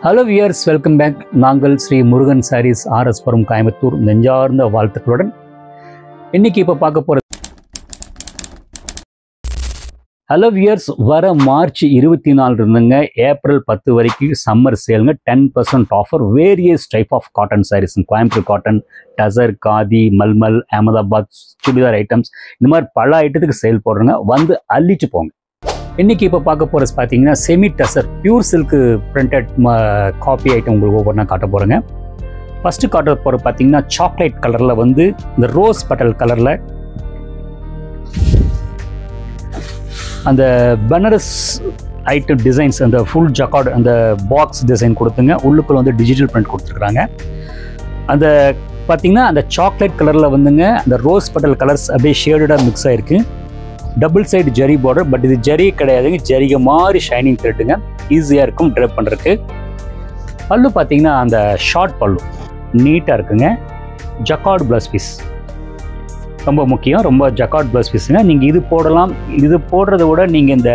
Hello wears, welcome back. நாங்கள் Sri Murugan saris RS புரம் கோயம்புத்தூர் நெஞ்சார்ந்த வாழ்த்துக்களுடன் இன்னைக்கு இப்போ பார்க்க போகிறது. ஹலோ வியர்ஸ், வர மார்ச் 24 இருந்துங்க ஏப்ரல் 10 வரைக்கும் சம்மர் சேலுங்க. 10% offer. Various type of cotton saris, Coimbatore cotton, tussar, khadi, mulmul, Ahmedabad churidar items, இந்த மாதிரி பல ஐட்டத்துக்கு சேல் போடுறோங்க. வந்து அள்ளிட்டு போங்க. இன்றைக்கி இப்போ பார்க்க போகிறது பார்த்தீங்கன்னா semi tussar pure silk printed copy item உங்களுக்கு ஒவ்வொன்றா காட்ட போகிறேங்க. ஃபஸ்ட்டு காட்ட போகிற பார்த்தீங்கன்னா சாக்லேட் கலரில் வந்து இந்த ரோஸ் பட்டல் கலரில் அந்த பனாரஸ் ஐட்டம் டிசைன்ஸ், அந்த ஃபுல் ஜக்கார்டு அந்த பாக்ஸ் டிசைன் கொடுத்துங்க. உள்ளுக்குள்ள வந்து டிஜிட்டல் பிரிண்ட் கொடுத்துருக்குறாங்க. அந்த பார்த்தீங்கன்னா அந்த சாக்லேட் கலரில் வந்துங்க அந்த ரோஸ் பட்டல் கலர்ஸ் அப்படியே ஷேடடாக மிக்ஸ் ஆகிருக்கு. Double side zari border, but இது ஜரி கிடையாதுங்க, ஜரிகை மாதிரி ஷைனிங் த்ரெட்டுங்க. ஈஸியாக இருக்கும் ட்ரெப் பண்ணுறதுக்கு. பல்லு பார்த்தீங்கன்னா அந்த ஷார்ட் பல்லு நீட்டாக இருக்குங்க. ஜக்கார்டு ப்ளஸ் பீஸ் ரொம்ப முக்கியம், ரொம்ப ஜக்கார்ட் ப்ளஸ் பீஸுங்க. நீங்கள் இது போடலாம். இது போடுறத விட நீங்கள் இந்த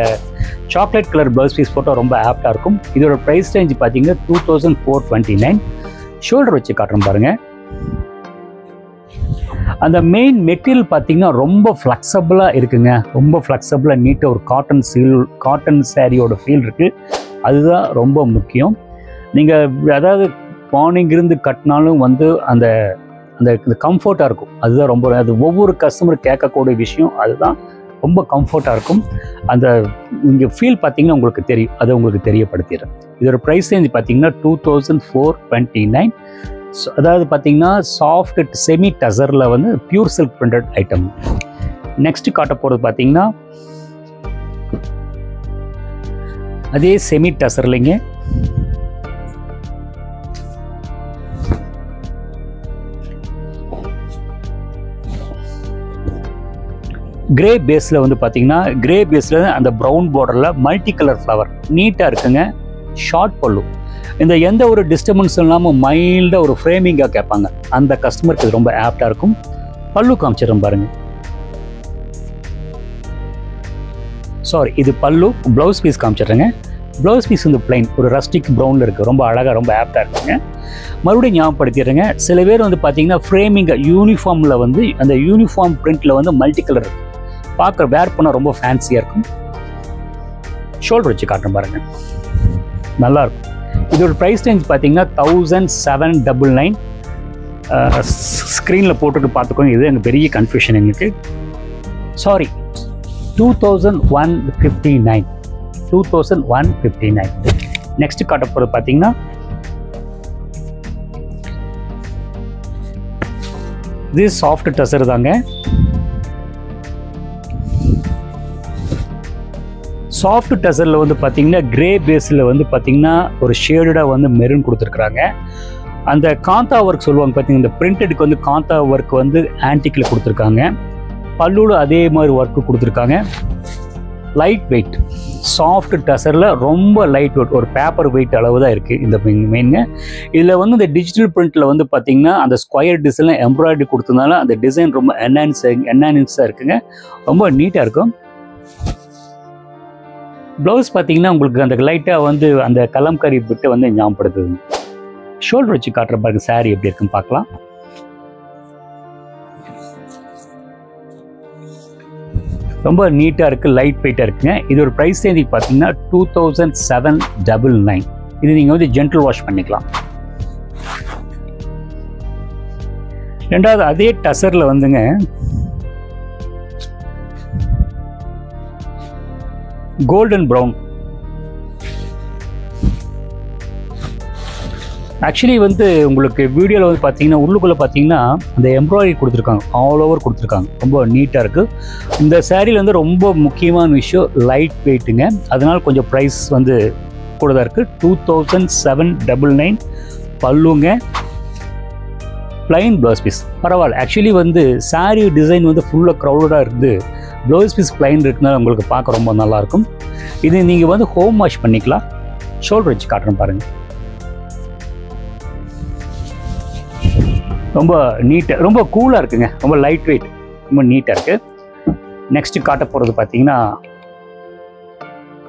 சாக்லேட் கலர் ப்ளஸ் பீஸ் போட்டால் ரொம்ப ஆப்டாக இருக்கும். இதோட ப்ரைஸ் ரேஞ்ச் பார்த்தீங்கன்னா 2429. ஷோல்டர் வச்சு காட்டுறோம் பாருங்கள். அந்த மெயின் மெட்டீரியல் பார்த்தீங்கன்னா ரொம்ப ஃப்ளெக்சபிளாக இருக்குங்க. ரொம்ப ஃப்ளெக்சபிளாக நீட்டாக ஒரு காட்டன் சாரியோட ஃபீல் இருக்குது. அதுதான் ரொம்ப முக்கியம். நீங்கள் அதாவது மார்னிங் இருந்து கட்டினாலும் வந்து அந்த அந்த கம்ஃபர்ட்டாக இருக்கும். அதுதான் ரொம்ப, அது ஒவ்வொரு கஸ்டமர் கேட்கக்கூடிய விஷயம். அதுதான் ரொம்ப கம்ஃபர்ட்டாக இருக்கும். அந்த இங்கே ஃபீல் பார்த்தீங்கன்னா உங்களுக்கு தெரியும். அதை உங்களுக்கு தெரியப்படுத்திடுறேன். இதோட ப்ரைஸ் ரேஞ்ச் பார்த்தீங்கன்னா 2429. அதாவது பார்த்தீங்கன்னா சாஃப்ட் செமி டசரில் வந்து pure silk printed item. Next காட்ட போகிறது பார்த்தீங்கன்னா அதே செமி டசர்லிங்க. கிரே பேஸில் வந்து பார்த்தீங்கன்னா கிரே பேஸில் அந்த ப்ரௌன் பார்டரில் மல்டி கலர் ஃப்ளவர் நீட்டாக இருக்குங்க. ஷார்ட் பல்லு. இந்த எந்த ஒரு டிஸ்டர்பன்ஸ் இல்லாமல் மைல்டாக ஒரு ஃப்ரேமிங்காக கேட்பாங்க. அந்த கஸ்டமருக்கு இது ரொம்ப ஆப்டாக இருக்கும். பல்லு காமிச்சிடும் பாருங்க. சாரி, இது பல்லு. ப்ளவுஸ் பீஸ் காமிச்சிடுறேங்க. ப்ளவுஸ் பீஸ் வந்து பிளைன் ஒரு ரஸ்டிக் ப்ரௌனில் இருக்குது. ரொம்ப அழகாக, ரொம்ப ஆப்டாக இருக்குங்க. மறுபடியும் ஞாபகப்படுத்திடுறேங்க. சில பேர் வந்து பார்த்தீங்கன்னா ஃப்ரேமிங்காக யூனிஃபார்மில் வந்து அந்த யூனிஃபார்ம் பிரிண்டில் வந்து மல்டி கலர் இருக்குது. பார்க்க வேர் பண்ணால் ரொம்ப ஃபேன்சியாக இருக்கும். ஷோல்டர் வச்சு காட்டுறேன் பாருங்கள், நல்லாயிருக்கும். இதோட ப்ரைஸ் ரேஞ்ச் பார்த்தீங்கன்னா 1799. ஸ்க்ரீனில் போட்டுட்டு பார்த்துக்கோங்க. இது எங்கள் பெரிய கன்ஃபியூஷன் எங்களுக்கு. சாரி, 2159. 2159. நெக்ஸ்ட் காட்ட போகிறது பார்த்தீங்கன்னா இது சாஃப்ட் டசர் தாங்க. சாஃப்ட் டசரில் வந்து பார்த்தீங்கன்னா கிரே பேஸில் வந்து பார்த்தீங்கன்னா ஒரு ஷேடடாக வந்து மெரூன் கொடுத்துருக்குறாங்க. அந்த காந்தா ஒர்க் சொல்லுவாங்க பார்த்தீங்கன்னா, இந்த பிரிண்டடுக்கு வந்து காந்தா ஒர்க் வந்து ஆன்டிக்கில் கொடுத்துருக்காங்க. பல்லூட அதே மாதிரி ஒர்க்கு கொடுத்துருக்காங்க. லைட் வெயிட் சாஃப்ட் டசரில் ரொம்ப லைட் வெயிட், ஒரு பேப்பர் வெயிட் அளவு தான் இருக்குது இந்த மெயினுங்க. இதில் வந்து இந்த டிஜிட்டல் பிரிண்டில் வந்து பார்த்தீங்கன்னா அந்த ஸ்கொயர் டிசைனில் எம்ப்ராய்டரி கொடுத்ததுனால அந்த டிசைன் ரொம்ப என்ஹான்ஸாக இருக்குங்க. ரொம்ப நீட்டாக இருக்கும். ப்ளவுஸ் பார்த்தீங்கன்னா உங்களுக்கு அந்த லைட்டாக வந்து அந்த கலம்கரி பிட்டை வந்து ஞாபகப்படுத்துது. ஷோல்டர் வச்சு காட்டுற பாருங்க சாரி எப்படி இருக்குன்னு பார்க்கலாம். ரொம்ப நீட்டாக இருக்குது, லைட் வெயிட்டாக இருக்குங்க. இது ஒரு ப்ரைஸ் ரேஞ்ச் பார்த்தீங்கன்னா 2799. இது நீங்கள் வந்து ஜென்டல் வாஷ் பண்ணிக்கலாம். ரெண்டாவது அதே டசரில் வந்துங்க கோல்டன் ப்ரௌன். ஆக்சுவலி வந்து உங்களுக்கு வீடியோவில் வந்து பார்த்தீங்கன்னா உள்ளுக்குள்ளே பார்த்தீங்கன்னா அந்த எம்ப்ராய்டரி கொடுத்துருக்காங்க, ஆல் ஓவர் கொடுத்துருக்காங்க. ரொம்ப நீட்டாக இருக்குது. இந்த சேரீயில் வந்து ரொம்ப முக்கியமான விஷயம் லைட் வெயிட்டுங்க. அதனால் கொஞ்சம் ப்ரைஸ் வந்து கூட தான் இருக்குது. 2799. பல்லுங்க ப்ளைன் ப்ளவுஸ் பீஸ் பரவாயில்ல. ஆக்சுவலி வந்து சாரீ டிசைன் வந்து ஃபுல்லாக க்ரௌடடாக இருக்குது. ப்ளவுஸ் பீஸ் பிளைன் இருக்குனால உங்களுக்கு பார்க்க ரொம்ப நல்லாயிருக்கும். இது நீங்கள் வந்து ஹோம் வாஷ் பண்ணிக்கலாம். ஷோல்டர் வச்சு காட்டுறேன் பாருங்கள். ரொம்ப நீட்டாக, ரொம்ப கூலாக இருக்குங்க. ரொம்ப லைட் வெயிட், ரொம்ப நீட்டாக இருக்குது. நெக்ஸ்ட்டு காட்ட போகிறது பார்த்தீங்கன்னா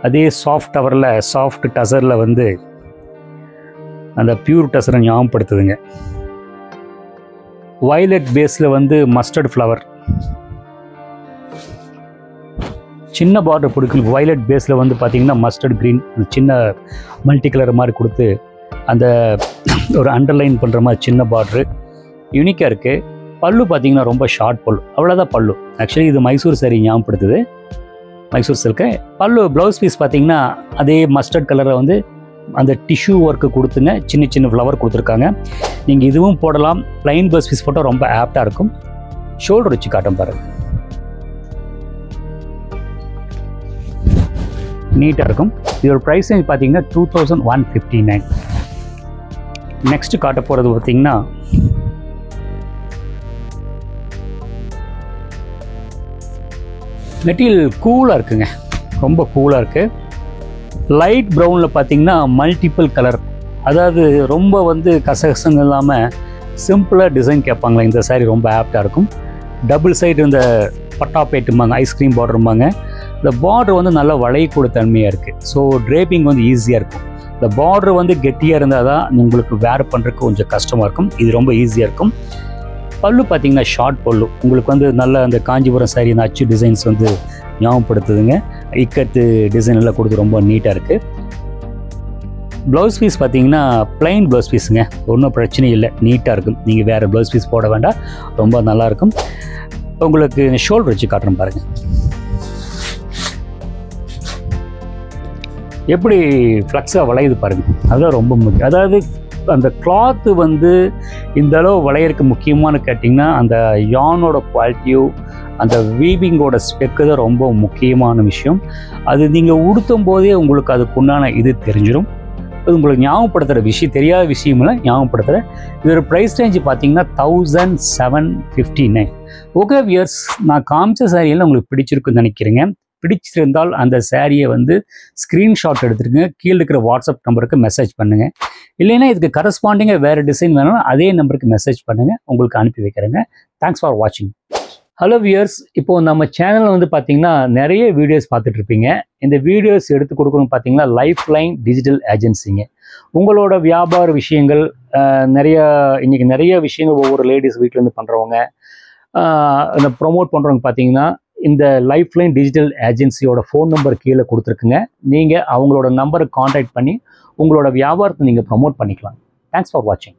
அதே சாஃப்ட் டவரில் சாஃப்ட் டசரில் வந்து அந்த பியூர் டசரை ஞாபகப்படுத்துதுங்க. வயலட் பேஸில் வந்து மஸ்டர்ட் ஃப்ளவர், சின்ன பார்டர் பிடிக்கும். வயலட் பேஸில் வந்து பார்த்திங்கன்னா மஸ்டர்ட் க்ரீன் சின்ன மல்டி கலர் மாதிரி கொடுத்து அந்த ஒரு அண்டர்லைன் பண்ணுற மாதிரி சின்ன பார்ட்ரு யூனிக்காக இருக்குது. பல்லு பார்த்திங்கன்னா ரொம்ப ஷார்ட் பல்லு, அவ்வளோதான் பல்லு. ஆக்சுவலி இது மைசூர் சாரி ஞாபகப்படுத்துது, மைசூர் சில்க்கு. பல்லு ப்ளவுஸ் பீஸ் பார்த்திங்கன்னா அதே மஸ்டர்ட் கலரை வந்து அந்த டிஷ்யூ ஒர்க்கு கொடுத்துங்க, சின்ன சின்ன ஃப்ளவர் கொடுத்துருக்காங்க. நீங்கள் இதுவும் போடலாம், ப்ளைன் ப்ளவுஸ் பீஸ் போட்டால் ரொம்ப ஆப்டாக இருக்கும். ஷோல்டர் வச்சு காட்டும் பாருங்கள், நீட்டாக இருக்கும். இதோட ப்ரைஸ் ரேஞ்ச் பார்த்தீங்கன்னா 2159. நெக்ஸ்ட் காட்ட போகிறது பார்த்தீங்கன்னா மெட்டீரியல் கூலாக இருக்குங்க, ரொம்ப கூலாக இருக்குது. லைட் ப்ரௌனில் பார்த்தீங்கன்னா மல்டிபிள் கலர், அதாவது ரொம்ப வந்து கசகசங்க இல்லாமல் சிம்பிளாக டிசைன் கேட்பாங்களே, இந்த சாரீ ரொம்ப ஆப்டாக இருக்கும். டபுள் சைடு இந்த பட்டா பேட்டும்பாங்க, ஐஸ்கிரீம் பார்டரும்பாங்க. இந்த பார்டர் வந்து நல்லா வளையக்கூட தன்மையாக இருக்குது. ஸோ ட்ரேப்பிங் வந்து ஈஸியாக இருக்கும். இந்த பார்டர் வந்து கெட்டியாக இருந்தால் தான் உங்களுக்கு வேர் பண்ணுறதுக்கு கொஞ்சம் கஷ்டமாக இருக்கும். இது ரொம்ப ஈஸியாக இருக்கும். பல்லு பார்த்தீங்கன்னா ஷார்ட் பல்லு, உங்களுக்கு வந்து நல்ல அந்த காஞ்சிபுரம் சாரி அந்த அச்சு டிசைன்ஸ் வந்து ஞாபகப்படுத்துதுங்க. இக்கத்து டிசைன் எல்லாம் கொடுத்து ரொம்ப நீட்டாக இருக்குது. ப்ளவுஸ் பீஸ் பார்த்தீங்கன்னா ப்ளைன் ப்ளவுஸ் பீஸுங்க, ஒன்றும் பிரச்சனை இல்லை, நீட்டாக இருக்கும். நீங்கள் வேறு ப்ளவுஸ் பீஸ் போட வேண்டாம், ரொம்ப நல்லாயிருக்கும். உங்களுக்கு ஷோல்டர் வச்சு காட்டுறேன் பாருங்கள், எப்படி ஃப்ளக்ஸாக வளையுது பாருங்கள். அதுதான் ரொம்ப முக்கியம். அதாவது அந்த கிளாத்து வந்து இந்த அளவு வளையறதுக்கு முக்கியமான கேட்டிங்கன்னா அந்த யானோட குவாலிட்டியோ அந்த வீவிங்கோட ஸ்பெக்கு தான் ரொம்ப முக்கியமான விஷயம். அது நீங்கள் உடுத்தும் போதே உங்களுக்கு அதுக்குண்டான இது தெரிஞ்சிடும். அது உங்களுக்கு ஞாபகப்படுத்துகிற விஷயம், தெரியாத விஷயமெல்லாம் ஞாபகப்படுத்துகிறேன். இதோட ப்ரைஸ் ரேஞ்சு பார்த்தீங்கன்னா 1759. ஓகே வியர்ஸ், நான் காமிச்ச சாரியெல்லாம் உங்களுக்கு பிடிச்சிருக்குன்னு நினைக்கிறேங்க. பிடிச்சிருந்தால் அந்த சாரியை வந்து ஸ்க்ரீன்ஷாட் எடுத்துருங்க, கீழே இருக்கிற வாட்ஸ்அப் நம்பருக்கு மெசேஜ் பண்ணுங்கள். இல்லைன்னா இதுக்கு கரஸ்பாண்டிங்காக வேறு டிசைன் வேணும்னா அதே நம்பருக்கு மெசேஜ் பண்ணுங்கள், உங்களுக்கு அனுப்பி வைக்கிறேங்க. தேங்க்ஸ் ஃபார் வாட்சிங். ஹலோ வியர்ஸ், இப்போது நம்ம சேனலில் வந்து பார்த்திங்கன்னா நிறைய வீடியோஸ் பார்த்துட்ருப்பீங்க. இந்த வீடியோஸ் எடுத்து கொடுக்கணும்னு பார்த்தீங்கன்னா லைஃப் லைன் டிஜிட்டல் ஏஜென்சிங்க. உங்களோட வியாபார விஷயங்கள் இன்றைக்கி நிறைய விஷயங்கள் ஒவ்வொரு லேடிஸ் வீட்டிலேருந்து பண்ணுறவங்க, இந்த ப்ரொமோட் பண்ணுறவங்க பார்த்தீங்கன்னா இந்த லைஃப் லைன் டிஜிட்டல் ஏஜென்சியோட ஃபோன் நம்பர் கீழே கொடுத்துருக்குங்க. நீங்கள் அவங்களோட நம்பரை காண்டாக்ட் பண்ணி உங்களோட வியாபாரத்தை நீங்கள் ப்ரொமோட் பண்ணிக்கலாம். தேங்க்ஸ் ஃபார் வாட்சிங்.